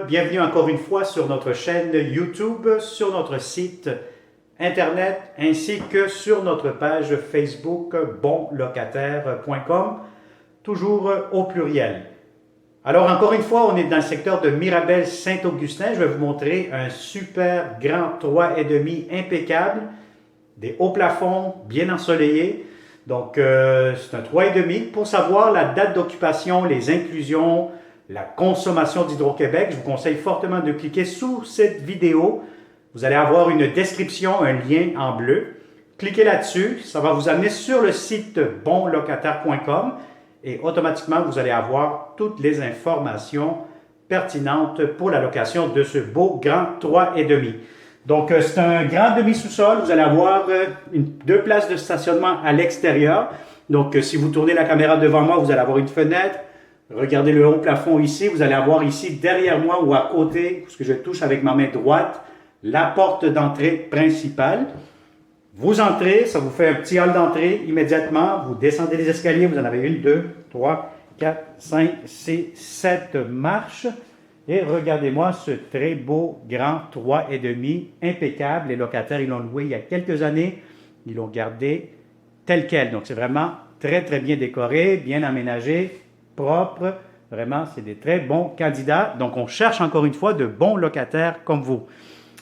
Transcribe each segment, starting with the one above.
bienvenue encore une fois sur notre chaîne YouTube, sur notre site internet ainsi que sur notre page Facebook bonlocataire.com, toujours au pluriel. Alors encore une fois, on est dans le secteur de Mirabel-Saint-Augustin. Je vais vous montrer un super grand 3,5 impeccable, des hauts plafonds bien ensoleillés. Donc c'est un 3,5. Pour savoir la date d'occupation, les inclusions, la consommation d'Hydro-Québec, je vous conseille fortement de cliquer sous cette vidéo. Vous allez avoir une description, un lien en bleu. Cliquez là-dessus, ça va vous amener sur le site bonlocataire.com et automatiquement, vous allez avoir toutes les informations pertinentes pour la location de ce beau grand 3,5. Donc, c'est un grand demi-sous-sol. Vous allez avoir deux places de stationnement à l'extérieur. Donc, si vous tournez la caméra devant moi, vous allez avoir une fenêtre. Regardez le haut plafond ici. Vous allez avoir ici, derrière moi ou à côté, parce que je touche avec ma main droite, la porte d'entrée principale. Vous entrez, ça vous fait un petit hall d'entrée immédiatement. Vous descendez les escaliers, vous en avez 1, 2, 3, 4, 5, 6, 7 marches. Et regardez-moi ce très beau grand 3,5 impeccable. Les locataires, ils l'ont loué il y a quelques années. Ils l'ont gardé tel quel. Donc, c'est vraiment très, très bien décoré, bien aménagé, propre. Vraiment, c'est des très bons candidats. Donc, on cherche encore une fois de bons locataires comme vous.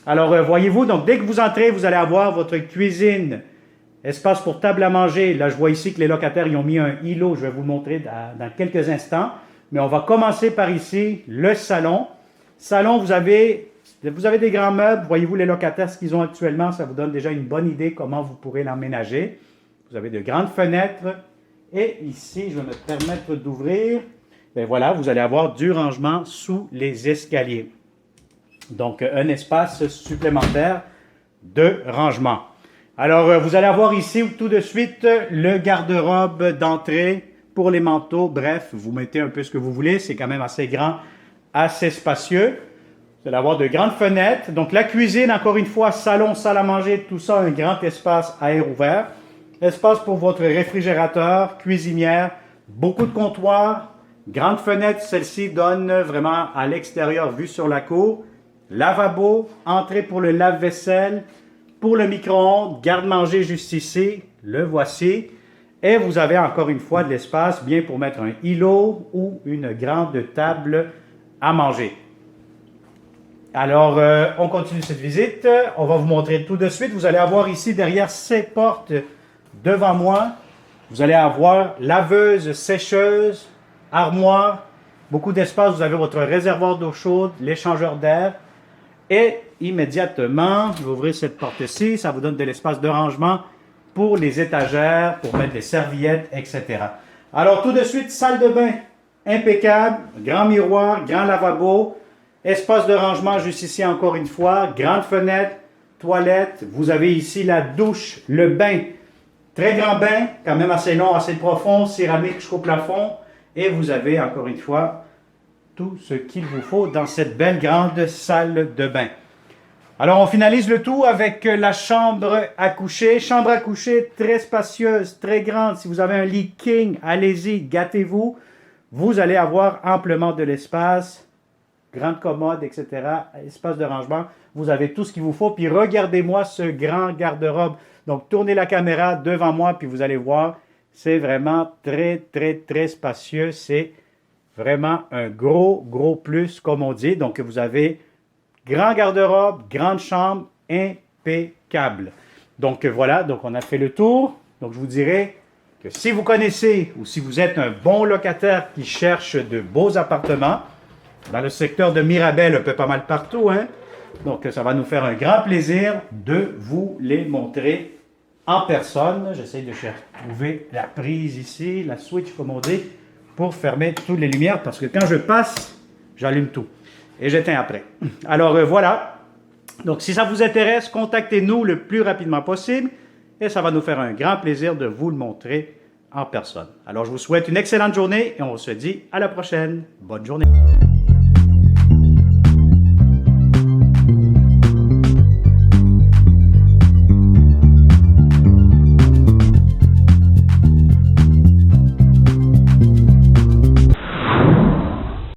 Alors, voyez-vous, donc dès que vous entrez, vous allez avoir votre cuisine, espace pour table à manger. Là, je vois ici que les locataires, ils ont mis un îlot. Je vais vous le montrer dans quelques instants. Mais on va commencer par ici, le salon. Salon, vous avez des grands meubles. Voyez-vous les locataires, ce qu'ils ont actuellement, ça vous donne déjà une bonne idée comment vous pourrez l'emménager. Vous avez de grandes fenêtres. Et ici, je vais me permettre d'ouvrir. Bien voilà, vous allez avoir du rangement sous les escaliers. Donc, un espace supplémentaire de rangement. Alors, vous allez avoir ici tout de suite le garde-robe d'entrée pour les manteaux. Bref, vous mettez un peu ce que vous voulez. C'est quand même assez grand, assez spacieux. Vous allez avoir de grandes fenêtres. Donc, la cuisine, encore une fois, salon, salle à manger, tout ça, un grand espace à air ouvert. Espace pour votre réfrigérateur, cuisinière, beaucoup de comptoirs. Grande fenêtre, celle-ci donne vraiment à l'extérieur, vue sur la cour. Lavabo, entrée pour le lave-vaisselle, pour le micro-ondes, garde-manger juste ici, le voici. Et vous avez encore une fois de l'espace bien pour mettre un îlot ou une grande table à manger. Alors, on continue cette visite. On va vous montrer tout de suite. Vous allez avoir ici, derrière ces portes, devant moi, vous allez avoir laveuse, sécheuse, armoire, beaucoup d'espace. Vous avez votre réservoir d'eau chaude, l'échangeur d'air. Et immédiatement, je vais ouvrir cette porte-ci, ça vous donne de l'espace de rangement pour les étagères, pour mettre des serviettes, etc. Alors tout de suite, salle de bain impeccable, grand miroir, grand lavabo, espace de rangement juste ici encore une fois, grande fenêtre, toilette, vous avez ici la douche, le bain, très grand bain, quand même assez long, assez profond, céramique jusqu'au plafond, et vous avez encore une fois tout ce qu'il vous faut dans cette belle grande salle de bain. Alors, on finalise le tout avec la chambre à coucher. Chambre à coucher très spacieuse, très grande. Si vous avez un lit king, allez-y, gâtez-vous. Vous allez avoir amplement de l'espace, grande commode, etc., espace de rangement. Vous avez tout ce qu'il vous faut. Puis regardez-moi ce grand garde-robe. Donc, tournez la caméra devant moi, puis vous allez voir, c'est vraiment très, très, très spacieux. C'est vraiment un gros, gros plus, comme on dit. Donc, vous avez grand garde-robe, grande chambre, impeccable. Donc, voilà. Donc, on a fait le tour. Donc, je vous dirais que si vous connaissez ou si vous êtes un bon locataire qui cherche de beaux appartements, dans le secteur de Mirabel, un peu pas mal partout, hein? Donc, ça va nous faire un grand plaisir de vous les montrer en personne. J'essaie de trouver la prise ici, la switch, comme on dit, pour fermer toutes les lumières, parce que quand je passe, j'allume tout. Et j'éteins après. Alors voilà. Donc si ça vous intéresse, contactez-nous le plus rapidement possible et ça va nous faire un grand plaisir de vous le montrer en personne. Alors je vous souhaite une excellente journée et on se dit à la prochaine. Bonne journée.